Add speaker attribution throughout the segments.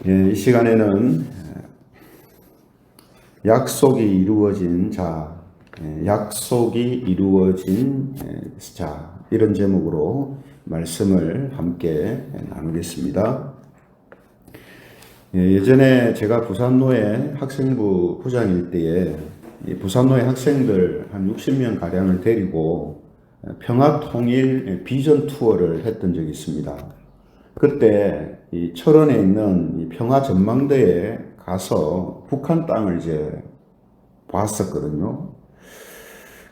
Speaker 1: 이 시간에는 약속이 이루어진 자, 약속이 이루어진 자, 이런 제목으로 말씀을 함께 나누겠습니다. 예전에 제가 부산노회 학생부 부장일 때에 부산노회 학생들 한 60명 가량을 데리고 평화통일 비전 투어를 했던 적이 있습니다. 그때 이 철원에 있는 이 평화전망대에 가서 북한 땅을 이제 봤었거든요.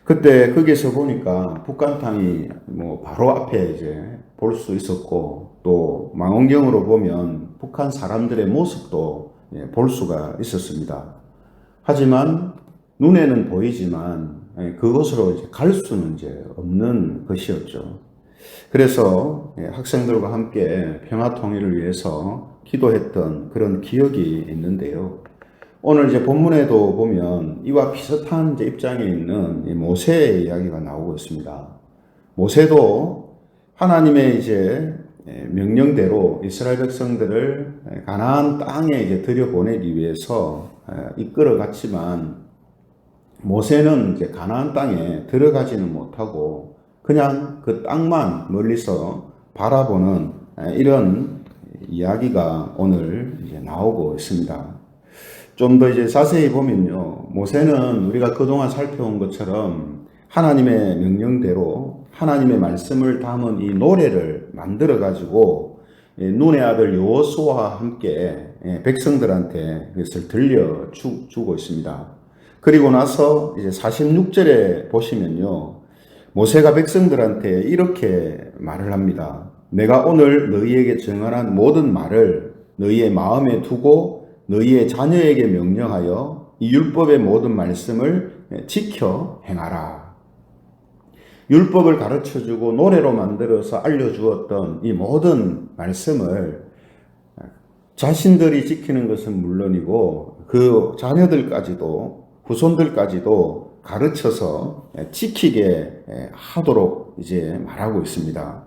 Speaker 1: 그때 거기서 보니까 북한 땅이 뭐 바로 앞에 이제 볼 수 있었고, 또 망원경으로 보면 북한 사람들의 모습도 볼 수가 있었습니다. 하지만 눈에는 보이지만 그곳으로 이제 갈 수는 이제 없는 것이었죠. 그래서 학생들과 함께 평화 통일을 위해서 기도했던 그런 기억이 있는데요. 오늘 이제 본문에도 보면 이와 비슷한 이제 입장에 있는 모세의 이야기가 나오고 있습니다. 모세도 하나님의 이제 명령대로 이스라엘 백성들을 가나안 땅에 이제 들여보내기 위해서 이끌어 갔지만, 모세는 이제 가나안 땅에 들어가지는 못하고 그냥 그 땅만 멀리서 바라보는 이런 이야기가 오늘 이제 나오고 있습니다. 좀 더 이제 자세히 보면요, 모세는 우리가 그동안 살펴온 것처럼 하나님의 명령대로 하나님의 말씀을 담은 이 노래를 만들어 가지고 눈의 아들 여호수아와 함께 백성들한테 그것을 들려주고 있습니다. 그리고 나서 이제 46절에 보시면요, 모세가 백성들한테 이렇게 말을 합니다. 내가 오늘 너희에게 정하는 모든 말을 너희의 마음에 두고 너희의 자녀에게 명령하여 이 율법의 모든 말씀을 지켜 행하라. 율법을 가르쳐주고 노래로 만들어서 알려주었던 이 모든 말씀을 자신들이 지키는 것은 물론이고 그 자녀들까지도, 후손들까지도 가르쳐서 지키게 하도록 이제 말하고 있습니다.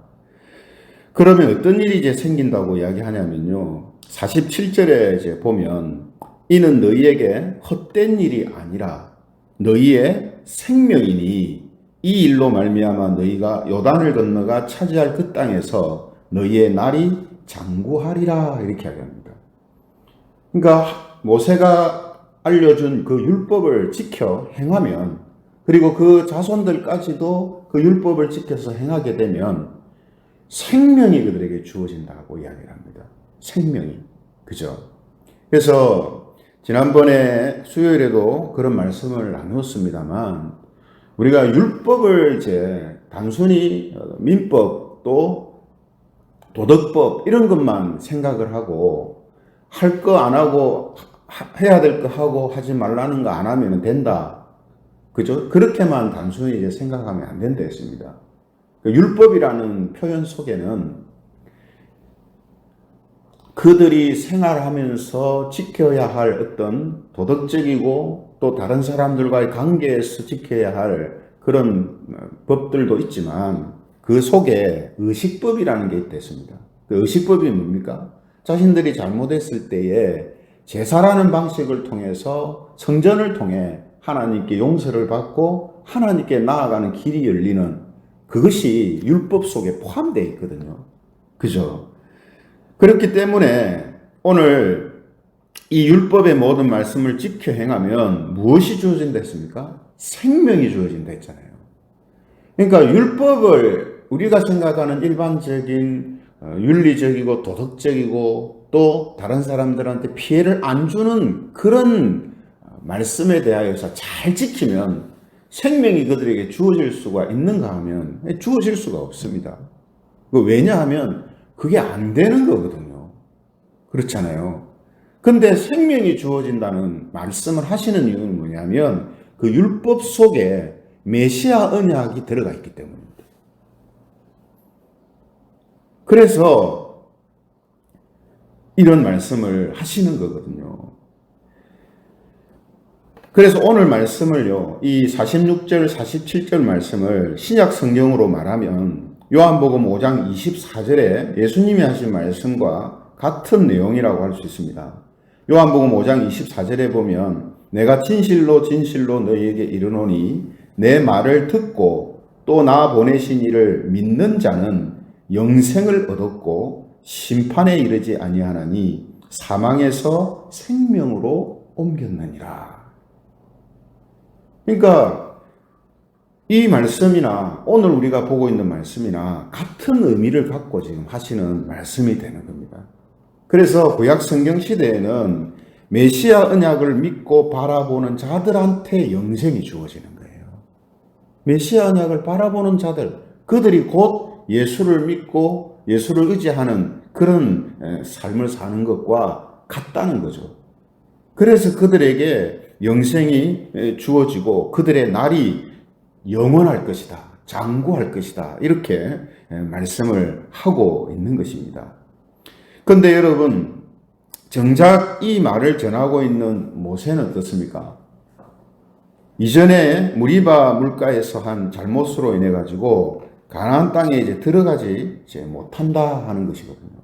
Speaker 1: 그러면 어떤 일이 이제 생긴다고 이야기하냐면요, 47절에 이제 보면 이는 너희에게 헛된 일이 아니라 너희의 생명이니 이 일로 말미암아 너희가 요단을 건너가 차지할 그 땅에서 너희의 날이 장구하리라, 이렇게 이야기합니다. 그러니까 모세가 알려준 그 율법을 지켜 행하면, 그리고 그 자손들까지도 그 율법을 지켜서 행하게 되면 생명이 그들에게 주어진다고 이야기를 합니다. 생명이. 그죠? 그래서 지난번에 수요일에도 그런 말씀을 나누었습니다만, 우리가 율법을 이제 단순히 민법 또 도덕법 이런 것만 생각을 하고, 할 거 안 하고 해야 될 거 하고 하지 말라는 거 안 하면 된다. 그죠? 그렇게만 단순히 이제 생각하면 안 된다 했습니다. 율법이라는 표현 속에는 그들이 생활하면서 지켜야 할 어떤 도덕적이고 또 다른 사람들과의 관계에서 지켜야 할 그런 법들도 있지만, 그 속에 의식법이라는 게 있겠습니다. 그 의식법이 뭡니까? 자신들이 잘못했을 때에 제사라는 방식을 통해서 성전을 통해 하나님께 용서를 받고 하나님께 나아가는 길이 열리는, 그것이 율법 속에 포함되어 있거든요. 그죠? 그렇기 때문에 오늘 이 율법의 모든 말씀을 지켜 행하면 무엇이 주어진다 했습니까? 생명이 주어진다 했잖아요. 그러니까 율법을 우리가 생각하는 일반적인 윤리적이고 도덕적이고 또 다른 사람들한테 피해를 안 주는 그런 말씀에 대하여서 잘 지키면 생명이 그들에게 주어질 수가 있는가 하면 주어질 수가 없습니다. 왜냐하면 그게 안 되는 거거든요. 그렇잖아요. 근데 생명이 주어진다는 말씀을 하시는 이유는 뭐냐면 그 율법 속에 메시아 언약이 들어가 있기 때문입니다. 그래서 이런 말씀을 하시는 거거든요. 그래서 오늘 말씀을요, 이 46절, 47절 말씀을 신약 성경으로 말하면 요한복음 5장 24절에 예수님이 하신 말씀과 같은 내용이라고 할 수 있습니다. 요한복음 5장 24절에 보면 내가 진실로 진실로 너희에게 이르노니 내 말을 듣고 또 나 보내신 이를 믿는 자는 영생을 얻었고 심판에 이르지 아니하나니 사망에서 생명으로 옮겼느니라. 그러니까 이 말씀이나 오늘 우리가 보고 있는 말씀이나 같은 의미를 갖고 지금 하시는 말씀이 되는 겁니다. 그래서 구약 성경 시대에는 메시아 언약을 믿고 바라보는 자들한테 영생이 주어지는 거예요. 메시아 언약을 바라보는 자들, 그들이 곧 예수를 믿고 예수를 의지하는 그런 삶을 사는 것과 같다는 거죠. 그래서 그들에게 영생이 주어지고 그들의 날이 영원할 것이다, 장구할 것이다, 이렇게 말씀을 하고 있는 것입니다. 그런데 여러분, 정작 이 말을 전하고 있는 모세는 어떻습니까? 이전에 무리바 물가에서 한 잘못으로 인해 가지고 가나안 땅에 이제 들어가지 못한다 하는 것이거든요.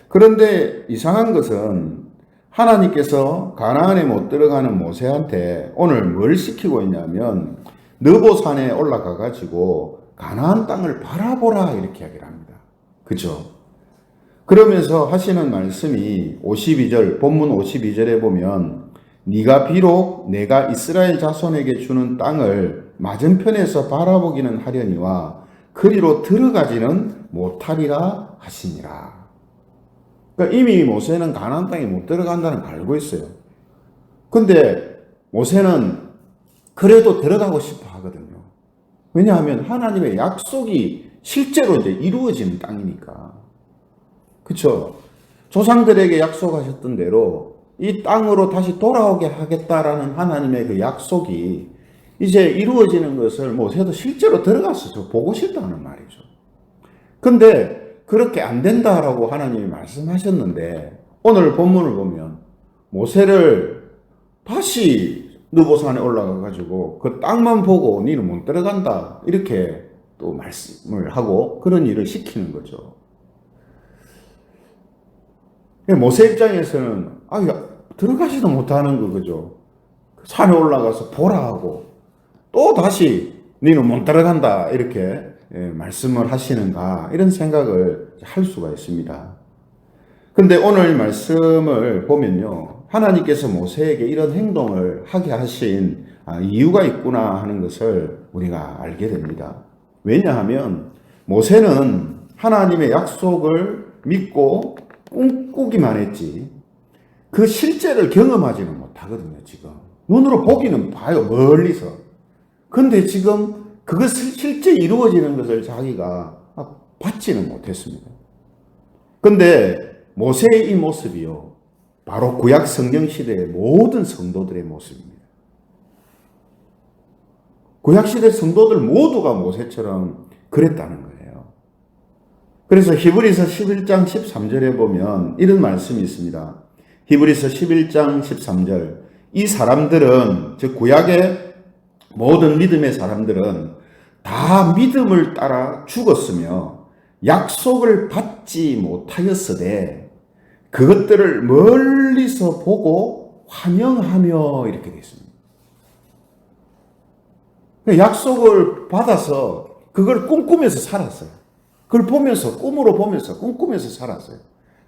Speaker 1: 그런데 이상한 것은 하나님께서 가나안에 못 들어가는 모세한테 오늘 뭘 시키고 있냐면 느보산에 올라가 가지고 가나안 땅을 바라보라 이렇게 이야기를 합니다. 그죠? 그러면서 하시는 말씀이 52절, 본문 52절에 보면 네가 비록 내가 이스라엘 자손에게 주는 땅을 맞은편에서 바라보기는 하려니와 그리로 들어가지는 못하리라 하시니라. 그러니까 이미 모세는 가나안 땅에 못 들어간다는 걸 알고 있어요. 근데 모세는 그래도 들어가고 싶어 하거든요. 왜냐하면 하나님의 약속이 실제로 이제 이루어지는 땅이니까. 그쵸? 조상들에게 약속하셨던 대로 이 땅으로 다시 돌아오게 하겠다라는 하나님의 그 약속이 이제 이루어지는 것을 모세도 실제로 들어가서 보고 싶다는 말이죠. 근데 그렇게 안 된다라고 하나님이 말씀하셨는데 오늘 본문을 보면 모세를 다시 느보산에 올라가 가지고 그 땅만 보고 니는 못 들어간다 이렇게 또 말씀을 하고 그런 일을 시키는 거죠. 모세 입장에서는 들어가지도 못하는 거 그죠. 산에 올라가서 보라 하고 또 다시 너는 못 들어간다 이렇게 말씀을 하시는가 이런 생각을 할 수가 있습니다. 그런데 오늘 말씀을 보면요, 하나님께서 모세에게 이런 행동을 하게 하신 이유가 있구나 하는 것을 우리가 알게 됩니다. 왜냐하면 모세는 하나님의 약속을 믿고 꿈꾸기만 했지 그 실제를 경험하지는 못하거든요. 지금 눈으로 보기는 봐요, 멀리서. 근데 지금 그것을 실제 이루어지는 것을 자기가 받지는 못했습니다. 근데 모세의 이 모습이요, 바로 구약 성경 시대의 모든 성도들의 모습입니다. 구약 시대 성도들 모두가 모세처럼 그랬다는 거예요. 그래서 히브리서 11장 13절에 보면 이런 말씀이 있습니다. 히브리서 11장 13절. 이 사람들은, 즉 구약의 모든 믿음의 사람들은 다 믿음을 따라 죽었으며 약속을 받지 못하였으되 그것들을 멀리서 보고 환영하며 이렇게 되어 있습니다. 약속을 받아서 그걸 꿈꾸면서 살았어요. 그걸 보면서, 꿈으로 보면서, 꿈꾸면서 살았어요.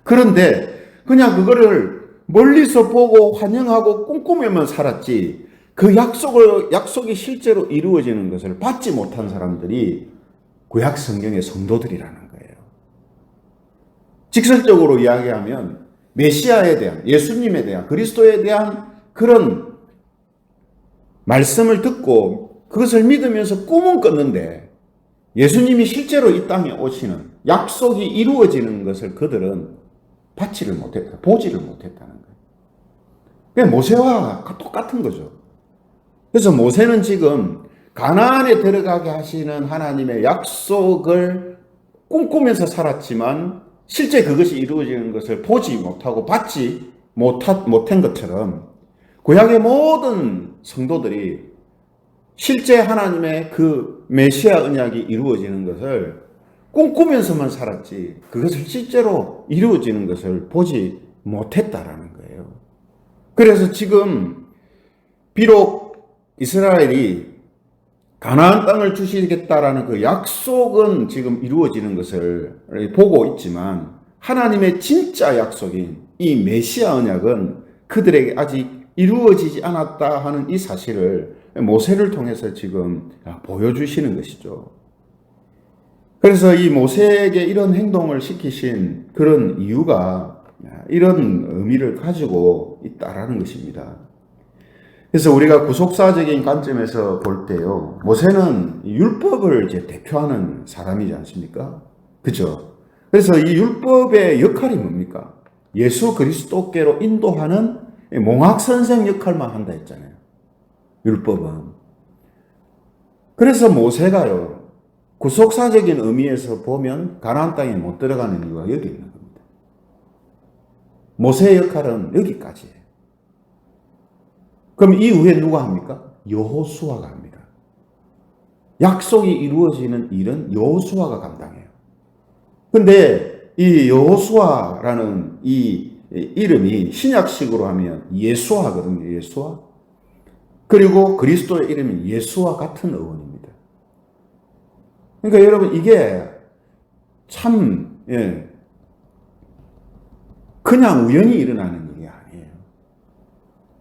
Speaker 1: 그런데 그냥 그거를 멀리서 보고 환영하고 꿈꾸면서 살았지, 그 약속이 실제로 이루어지는 것을 받지 못한 사람들이 구약 성경의 성도들이라는 거예요. 직설적으로 이야기하면 메시아에 대한, 예수님에 대한, 그리스도에 대한 그런 말씀을 듣고 그것을 믿으면서 꿈은 꿨는데 예수님이 실제로 이 땅에 오시는 약속이 이루어지는 것을 그들은 받지를 못했다, 보지를 못했다는 거예요. 그게 모세와 똑같은 거죠. 그래서 모세는 지금 가나안에 들어가게 하시는 하나님의 약속을 꿈꾸면서 살았지만 실제 그것이 이루어지는 것을 보지 못하고 받지 못한 것처럼 구약의 모든 성도들이 실제 하나님의 그 메시아 언약이 이루어지는 것을 꿈꾸면서만 살았지 그것을 실제로 이루어지는 것을 보지 못했다라는 거예요. 그래서 지금 비록 이스라엘이 가나안 땅을 주시겠다라는 그 약속은 지금 이루어지는 것을 보고 있지만 하나님의 진짜 약속인 이 메시아 언약은 그들에게 아직 이루어지지 않았다 하는 이 사실을 모세를 통해서 지금 보여주시는 것이죠. 그래서 이 모세에게 이런 행동을 시키신 그런 이유가 이런 의미를 가지고 있다라는 것입니다. 그래서 우리가 구속사적인 관점에서 볼 때요, 모세는 율법을 이제 대표하는 사람이지 않습니까? 그죠? 그래서 이 율법의 역할이 뭡니까? 예수 그리스도께로 인도하는 몽학 선생 역할만 한다 했잖아요. 율법은. 그래서 모세가요, 구속사적인 의미에서 보면 가나안 땅에 못 들어가는 이유가 여기 있는 겁니다. 모세의 역할은 여기까지예요. 그럼 이후에 누가 합니까? 여호수아가 합니다. 약속이 이루어지는 일은 여호수아가 감당해요. 근데 이 여호수아라는 이 이름이 신약식으로 하면 예수아거든요. 예수아. 그리고 그리스도의 이름이 예수와 같은 어원입니다. 그러니까 여러분 이게 참 그냥 우연히 일어나는 일이 아니에요.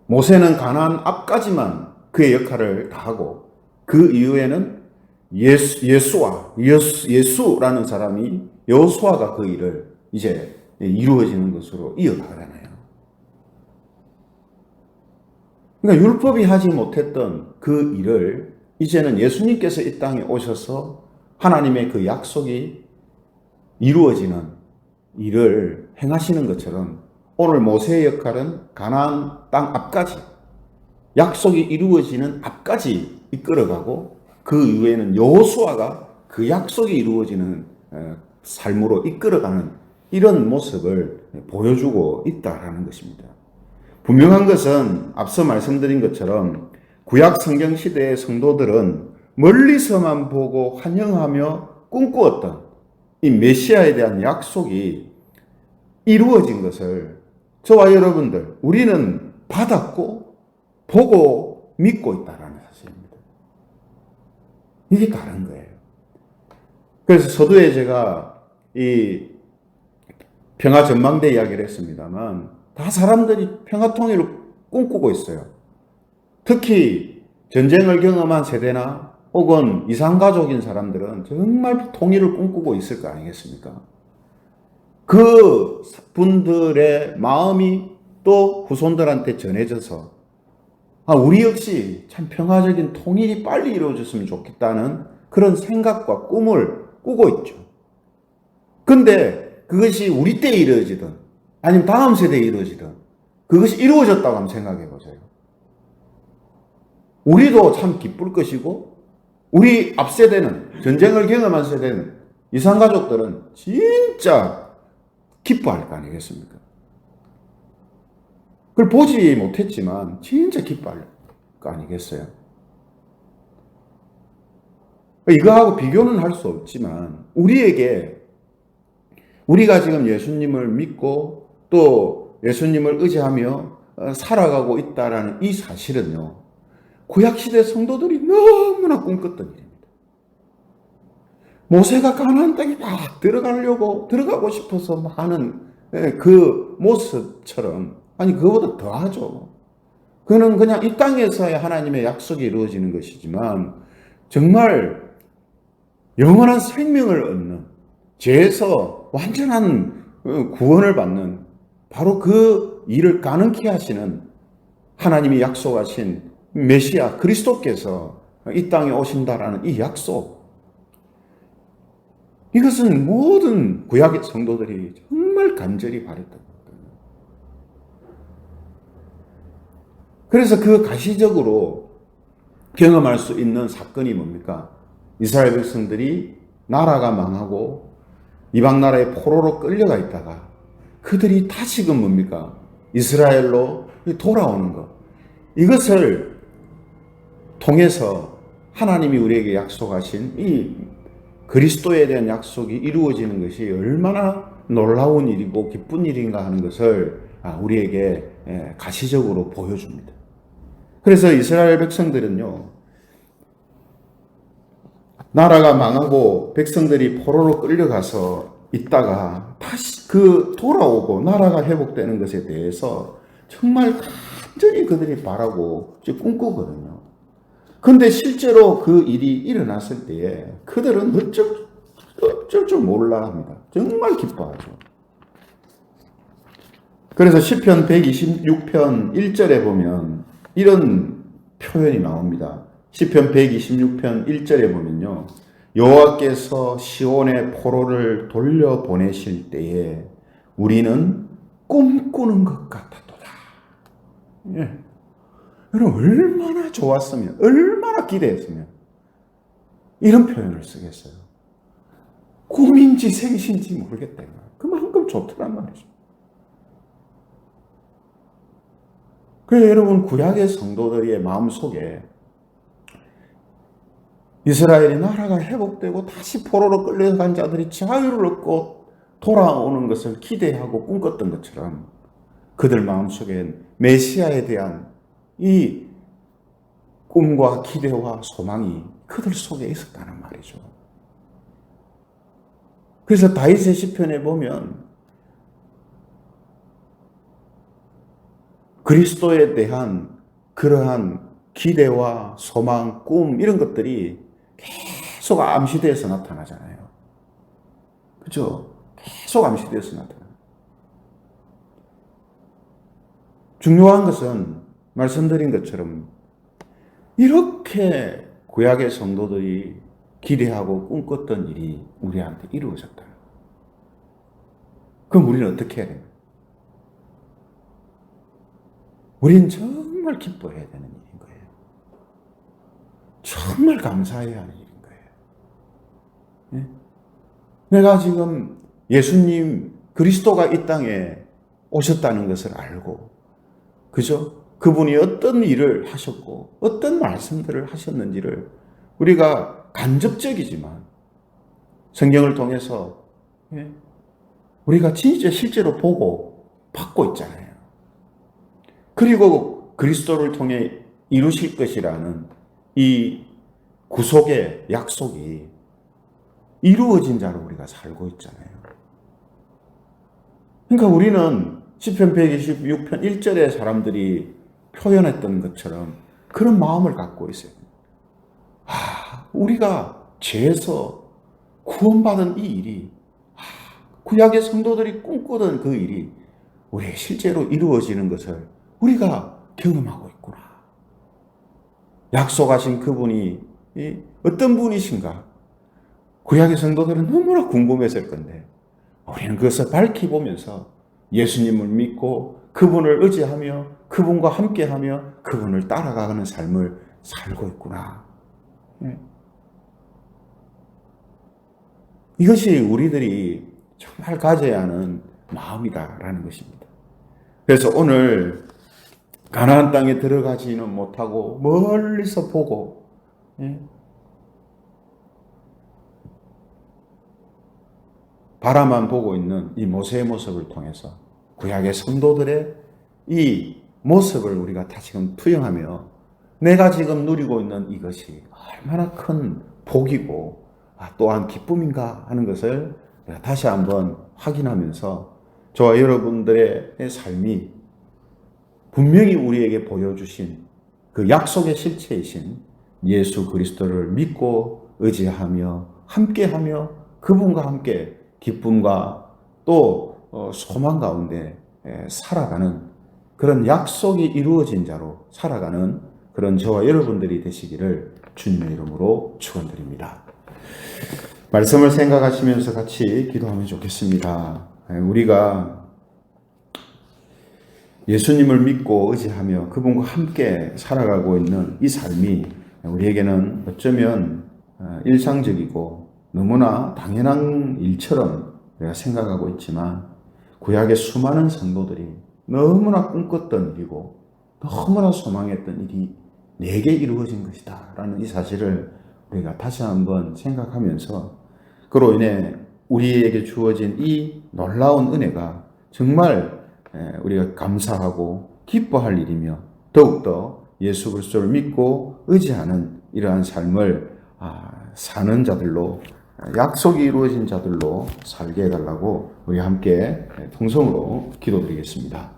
Speaker 1: 모세는 가나안 앞까지만 그의 역할을 다하고 그 이후에는 예수라는 사람이 여호수아가 그 일을 이제 이루어지는 것으로 이어가잖아요. 그러니까 율법이 하지 못했던 그 일을 이제는 예수님께서 이 땅에 오셔서 하나님의 그 약속이 이루어지는 일을 행하시는 것처럼 오늘 모세의 역할은 가나안 땅 앞까지 약속이 이루어지는 앞까지 이끌어가고 그 이후에는 여호수아가 그 약속이 이루어지는 삶으로 이끌어가는 이런 모습을 보여주고 있다라는 것입니다. 분명한 것은 앞서 말씀드린 것처럼 구약 성경 시대의 성도들은 멀리서만 보고 환영하며 꿈꾸었던 이 메시아에 대한 약속이 이루어진 것을 저와 여러분들 우리는 받았고 보고 믿고 있다라는 사실입니다. 이게 다른 거예요. 그래서 서두에 제가 이 평화 전망대 이야기를 했습니다만 다 사람들이 평화 통일을 꿈꾸고 있어요. 특히 전쟁을 경험한 세대나 혹은 이산가족인 사람들은 정말 통일을 꿈꾸고 있을 거 아니겠습니까? 그 분들의 마음이 또 후손들한테 전해져서 우리 역시 참 평화적인 통일이 빨리 이루어졌으면 좋겠다는 그런 생각과 꿈을 꾸고 있죠. 근데 그것이 우리 때에 이루어지든 아니면 다음 세대에 이루어지든 그것이 이루어졌다고 한번 생각해 보세요. 우리도 참 기쁠 것이고 우리 앞 세대는 전쟁을 경험한 세대는 이산가족들은 진짜 기뻐할 거 아니겠습니까? 그걸 보지 못했지만 진짜 기뻐할 거 아니겠어요? 이거하고 비교는 할 수 없지만 우리가 지금 예수님을 믿고 또 예수님을 의지하며 살아가고 있다라는 이 사실은요, 구약시대 성도들이 너무나 꿈꿨던 일입니다. 모세가 가나안 땅에 막 들어가고 싶어서 하는 그 모습처럼, 아니 그거보다 더하죠. 그는 그냥 이 땅에서의 하나님의 약속이 이루어지는 것이지만 정말 영원한 생명을 얻는, 죄에서 완전한 구원을 받는 바로 그 일을 가능케 하시는 하나님이 약속하신 메시아 그리스도께서 이 땅에 오신다라는 이 약속, 이것은 모든 구약의 성도들이 정말 간절히 바랬던 거거든요. 그래서 그 가시적으로 경험할 수 있는 사건이 뭡니까? 이스라엘 백성들이 나라가 망하고 이방 나라의 포로로 끌려가 있다가 그들이 다시금 뭡니까? 이스라엘로 돌아오는 것. 이것을 통해서 하나님이 우리에게 약속하신 이 그리스도에 대한 약속이 이루어지는 것이 얼마나 놀라운 일이고 기쁜 일인가 하는 것을 우리에게 가시적으로 보여줍니다. 그래서 이스라엘 백성들은요, 나라가 망하고 백성들이 포로로 끌려가서 있다가 다시 돌아오고 나라가 회복되는 것에 대해서 정말 간절히 그들이 바라고 꿈꾸거든요. 그런데 실제로 그 일이 일어났을 때에 그들은 어쩔 줄 몰라 합니다. 정말 기뻐하죠. 그래서 시편 126편 1절에 보면 이런 표현이 나옵니다. 시편 126편 1절에 보면요, 여호와께서 시온의 포로를 돌려보내실 때에 우리는 꿈꾸는 것 같았도다. 예. 여러분, 얼마나 좋았으면, 얼마나 기대했으면 이런 표현을 쓰겠어요. 꿈인지 생신지 모르겠다. 그만큼 좋더란 말이죠. 그래서 여러분, 구약의 성도들의 마음속에 이스라엘이 나라가 회복되고 다시 포로로 끌려간 자들이 자유를 얻고 돌아오는 것을 기대하고 꿈꿨던 것처럼 그들 마음속엔 메시아에 대한 이 꿈과 기대와 소망이 그들 속에 있었다는 말이죠. 그래서 다윗의 시편에 보면 그리스도에 대한 그러한 기대와 소망, 꿈 이런 것들이 계속 암시되어서 나타나잖아요. 그렇죠? 계속 암시되어서 나타나요. 중요한 것은 말씀드린 것처럼 이렇게 구약의 성도들이 기대하고 꿈꿨던 일이 우리한테 이루어졌다. 그럼 우리는 어떻게 해야 됩니까? 우리는 정말 기뻐해야 되는 일인 거예요. 정말 감사해야 하는 일인 거예요. 네? 내가 지금 예수님 그리스도가 이 땅에 오셨다는 것을 알고, 그죠? 그분이 어떤 일을 하셨고 어떤 말씀들을 하셨는지를 우리가 간접적이지만 성경을 통해서 우리가 진짜 실제로 보고 받고 있잖아요. 그리고 그리스도를 통해 이루실 것이라는 이 구속의 약속이 이루어진 자로 우리가 살고 있잖아요. 그러니까 우리는 시편 126편 1절의 사람들이 표현했던 것처럼 그런 마음을 갖고 있어요. 우리가 죄에서 구원받은 이 일이, 구약의 성도들이 꿈꾸던 그 일이 우리의 실제로 이루어지는 것을 우리가 경험하고 있구나. 약속하신 그분이 어떤 분이신가? 구약의 성도들은 너무나 궁금했을 건데 우리는 그것을 밝히 보면서 예수님을 믿고 그분을 의지하며 그분과 함께하며 그분을 따라가는 삶을 살고 있구나. 이것이 우리들이 정말 가져야 하는 마음이다라는 것입니다. 그래서 오늘 가나안 땅에 들어가지는 못하고 멀리서 보고 바라만 보고 있는 이 모세의 모습을 통해서 구약의 성도들의 이 모습을 우리가 다시금 투영하며 내가 지금 누리고 있는 이것이 얼마나 큰 복이고 또한 기쁨인가 하는 것을 다시 한번 확인하면서 저와 여러분들의 삶이 분명히 우리에게 보여주신 그 약속의 실체이신 예수 그리스도를 믿고 의지하며 함께하며 그분과 함께 기쁨과 또 소망 가운데 살아가는 그런 약속이 이루어진 자로 살아가는 그런 저와 여러분들이 되시기를 주님의 이름으로 축원드립니다. 말씀을 생각하시면서 같이 기도하면 좋겠습니다. 우리가 예수님을 믿고 의지하며 그분과 함께 살아가고 있는 이 삶이 우리에게는 어쩌면 일상적이고 너무나 당연한 일처럼 우리가 생각하고 있지만 구약의 수많은 성도들이 너무나 꿈꿨던 일이고 너무나 소망했던 일이 내게 이루어진 것이다 라는 이 사실을 우리가 다시 한번 생각하면서 그로 인해 우리에게 주어진 이 놀라운 은혜가 정말 우리가 감사하고 기뻐할 일이며 더욱더 예수 그리스도를 믿고 의지하는 이러한 삶을 사는 자들로, 약속이 이루어진 자들로 살게 해달라고 우리 함께 통성으로 기도드리겠습니다.